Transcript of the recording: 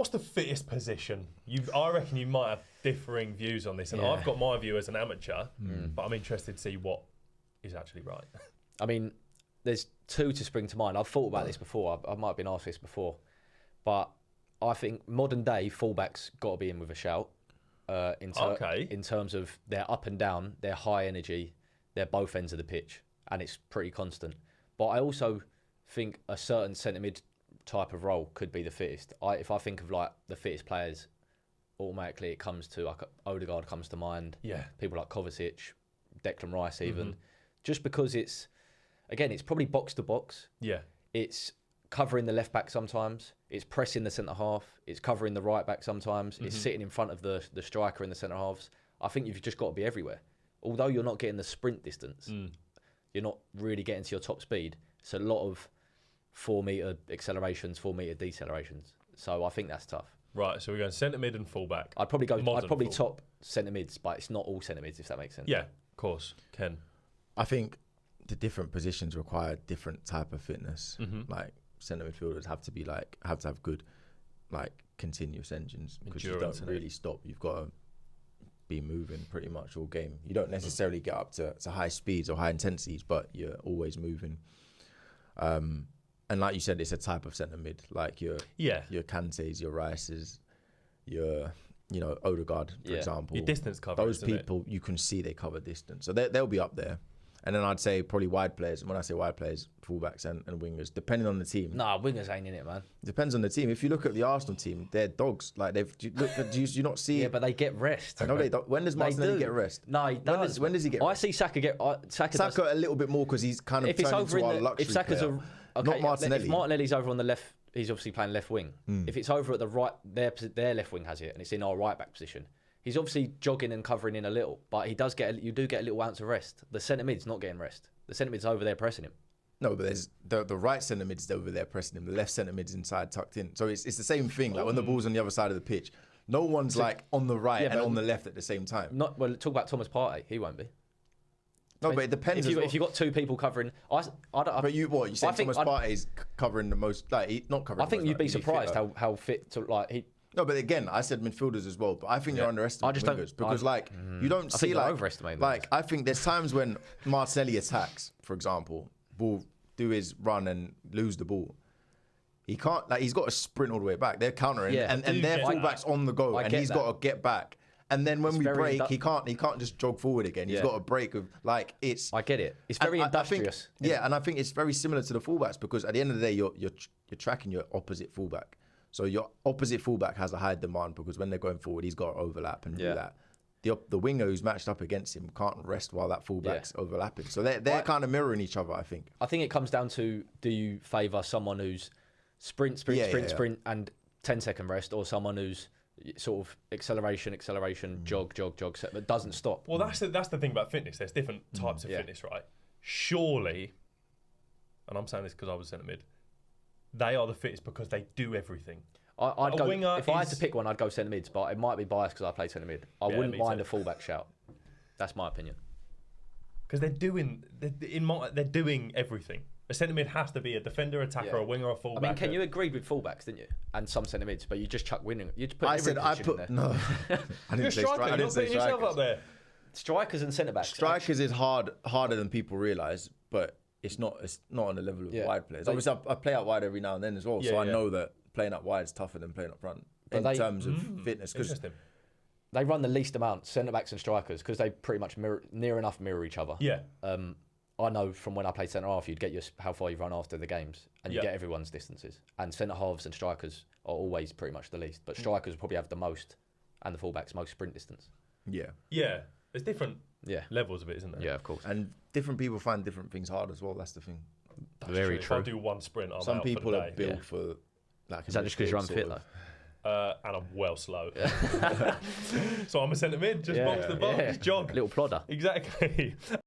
What's the fittest position? I reckon you might have differing views on this, and Yeah. I've got my view as an amateur, but I'm interested to see what is actually right. I mean, there's two to spring to mind. I've thought about this before. I might have been asked this before, but I think modern day fullbacks got to be in with a shout. In terms of they're up and down, they're high energy, they're both ends of the pitch, and it's pretty constant. But I also think a certain centre mid type of role could be the fittest. If I think of like the fittest players, automatically it comes to like Odegaard comes to mind. Yeah. People like Kovacic, Declan Rice even. Just because it's probably box to box. Yeah. It's covering the left back sometimes. It's pressing the centre half. It's covering the right back sometimes. It's sitting in front of the striker in the centre halves. I think you've just got to be everywhere. Although you're not getting the sprint distance, you're not really getting to your top speed. It's a lot of 4 metre accelerations, 4 metre decelerations. So I think that's tough. Right, so we're going centre mid and fullback. I'd probably top centre mids, but it's not all centre mids, if that makes sense. Yeah, of course. Ken? I think the different positions require different type of fitness. Like centre midfielders have to have good, like, continuous engines, because you don't really stop. You've got to be moving pretty much all game. You don't necessarily get up to high speeds or high intensities, but you're always moving. And like you said, it's a type of centre mid, like your Kantes, your Rices, your Odegaard, for example. Your distance cover. Those people, you can see they cover distance, so they'll be up there. And then I'd say probably wide players. And when I say wide players, fullbacks and wingers, depending on the team. Nah, wingers ain't in it, man. Depends on the team. If you look at the Arsenal team, they're dogs. Like do you not see? Yeah, but they get rest. No, they don't. When does Martinelli get rest? No, he does. When does he get rest? I see Saka get Saka a little bit more, because he's kind of if it's turned over into our in the, luxury if Saka's player. Not Martinelli. If Martinelli's over on the left, he's obviously playing left wing. If it's over at the right, their left wing has it, and it's in our right back position. He's obviously jogging and covering in a little, but you do get a little ounce of rest. The centre mid's not getting rest. The centre mid's over there pressing him. No, but there's the right centre mid's over there pressing him. The left centre mid's inside tucked in. So it's the same thing. Like when the ball's on the other side of the pitch, no one's like on the right and on the left at the same time. Talk about Thomas Partey. He won't be. No, but it depends. If you've got two people covering, But you say Thomas Partey's covering the most? Like not covering. I think you'd be surprised how fit to he. No, but again, I said midfielders as well. But I think you're underestimating wingers, because you don't see like overestimating. Like I think there's times when Martinelli attacks, for example, will do his run and lose the ball. He can't, like, he's got to sprint all the way back. They're countering, and their fullback's on the go, and he's got to get back. And then when we break, he can't just jog forward again. He's got a break of like it's. I get it. It's very industrious. And I think it's very similar to the fullbacks, because at the end of the day, you're tracking your opposite fullback. So your opposite fullback has a high demand, because when they're going forward, he's got to overlap and do that. The winger who's matched up against him can't rest while that fullback's overlapping. So they're kind of mirroring each other, I think. I think it comes down to, do you favour someone who's sprint, and 10-second rest, or someone who's sort of acceleration, jog, but doesn't stop? Well, that's the thing about fitness. There's different types of fitness, right? Surely, and I'm saying this because I was centre mid, they are the fittest because they do everything. I'd go, if I had to pick one, I'd go centre mids, but it might be biased because I play centre mid. I wouldn't mind a fullback shout. That's my opinion. Because they're doing everything. A centre mid has to be a defender, attacker, a winger, a fullback. I mean, Ken, you agreed with fullbacks, didn't you? And some centre mids, but you just chuck winning. You just put. I put no. I didn't say strikers. You're not putting yourself up there. Strikers and centre backs. Strikers is harder than people realise, but it's not on the level of wide players. Obviously, I play out wide every now and then as well, so I know that playing up wide is tougher than playing up front in terms of fitness. Because they run the least amount, centre backs and strikers, because they pretty much near enough mirror each other. Yeah. I know from when I played centre half, you'd get how far you run after the games, and you get everyone's distances. And centre halves and strikers are always pretty much the least, but strikers probably have the most, and the fullbacks most sprint distance. Yeah. There's different levels of it, isn't there? Yeah, of course. And different people find different things hard as well. That's the thing. Very true. If I do one sprint, I'm Some out people for the are day. built for. Like, is that just because you're unfit though? And I'm well slow. So I'm a centre mid, just box the box, just jog. Little plodder. Exactly.